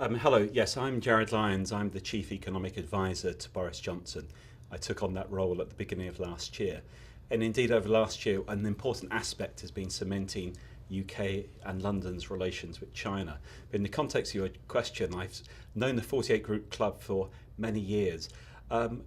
Hello, yes, I'm Gerard Lyons. I'm the Chief Economic Advisor to Boris Johnson. I took on that role at the beginning of last year. And indeed, over last year, an important aspect has been cementing UK and London's relations with China. But in the context of your question, I've known the 48 Group Club for many years.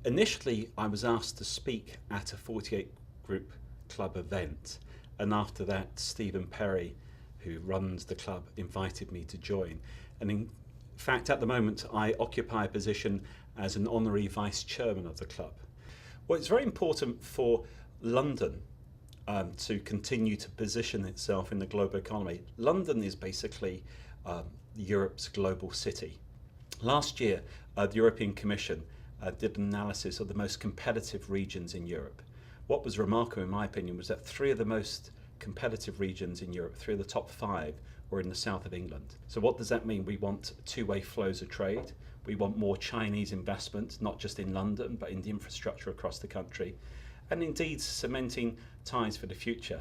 Initially, I was asked to speak at a 48 Group Club event. And after that, Stephen Perry, who runs the club, invited me to join. And in fact, at the moment, I occupy a position as an honorary vice chairman of the club. Well, it's very important for London to continue to position itself in the global economy. London is basically Europe's global city. Last year, the European Commission did an analysis of the most competitive regions in Europe. What was remarkable, in my opinion, was that three of the most competitive regions in Europe, three of the top five, were in the south of England. So what does that mean? We want two-way flows of trade. We want more Chinese investment, not just in London, but in the infrastructure across the country. And indeed, cementing ties for the future.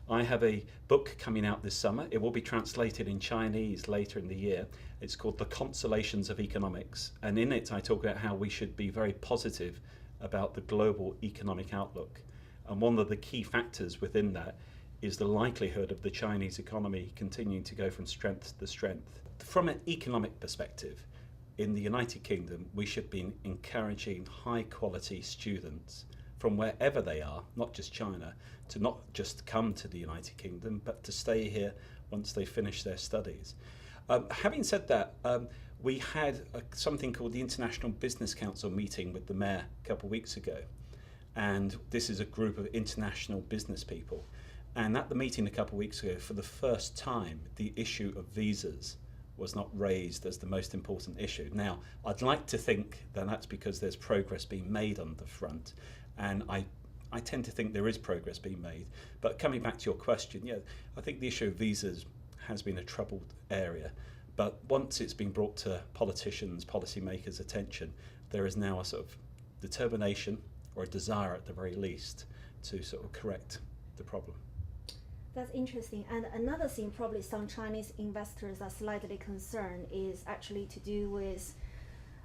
I have a book coming out this summer. It will be translated in Chinese later in the year. It's called The Consolations of Economics. And in it, I talk about how we should be very positive about the global economic outlook. And one of the key factors within that is the likelihood of the Chinese economy continuing to go from strength to strength. From an economic perspective, in the United Kingdom, we should be encouraging high quality students from wherever they are, not just China, to not just come to the United Kingdom, but to stay here once they finish their studies. Having said that, we had something called the International Business Council meeting with the mayor a couple of weeks ago. And this is a group of international business people. And at the meeting a couple of weeks ago, for the first time, the issue of visas was not raised as the most important issue. Now, I'd like to think that that's because there's progress being made on the front, and I tend to think there is progress being made. But coming back to your question, yeah, I think the issue of visas has been a troubled area. But once it's been brought to politicians, policymakers' attention, there is now a sort of determination, or a desire at the very least, to sort of correct the problem. That's interesting. And another thing probably some Chinese investors are slightly concerned is actually to do with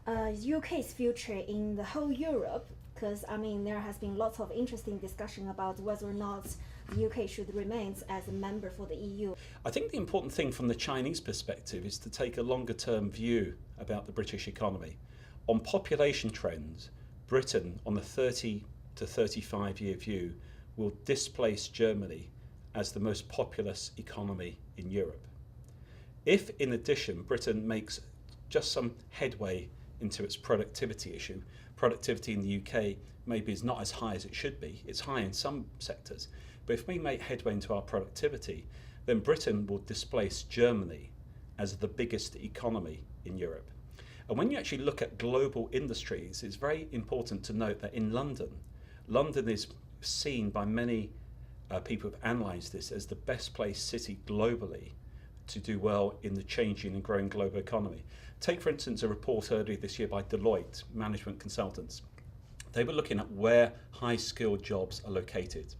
UK's future in the whole Europe, because I mean there has been lots of interesting discussion about whether or not the UK should remain as a member for the EU. I think the important thing from the Chinese perspective is to take a longer term view about the British economy. On population trends, Britain, on the 30 to 35 year view, will displace Germany as the most populous economy in Europe. If, in addition, Britain makes just some headway into its productivity issue, productivity in the UK maybe is not as high as it should be. It's high in some sectors. But if we make headway into our productivity, then Britain will displace Germany as the biggest economy in Europe. And when you actually look at global industries, it's very important to note that in London, London is seen by many people who've analysed this as the best placed city globally to do well in the changing and growing global economy. Take, for instance, a report earlier this year by Deloitte, management consultants. They were looking at where high-skilled jobs are located.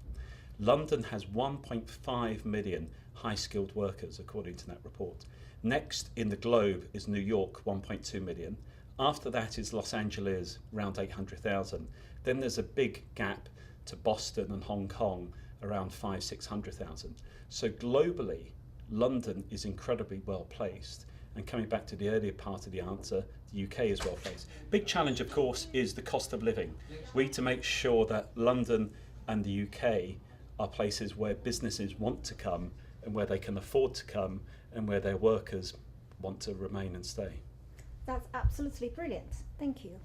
London has 1.5 million high-skilled workers, according to that report. Next in the globe is New York, 1.2 million. After that is Los Angeles, around 800,000. Then there's a big gap to Boston and Hong Kong, around 600,000. So globally, London is incredibly well placed. And coming back to the earlier part of the answer, the UK is well placed. Big challenge, of course, is the cost of living. We need to make sure that London and the UK are places where businesses want to come and where they can afford to come and where their workers want to remain and stay. That's absolutely brilliant. Thank you.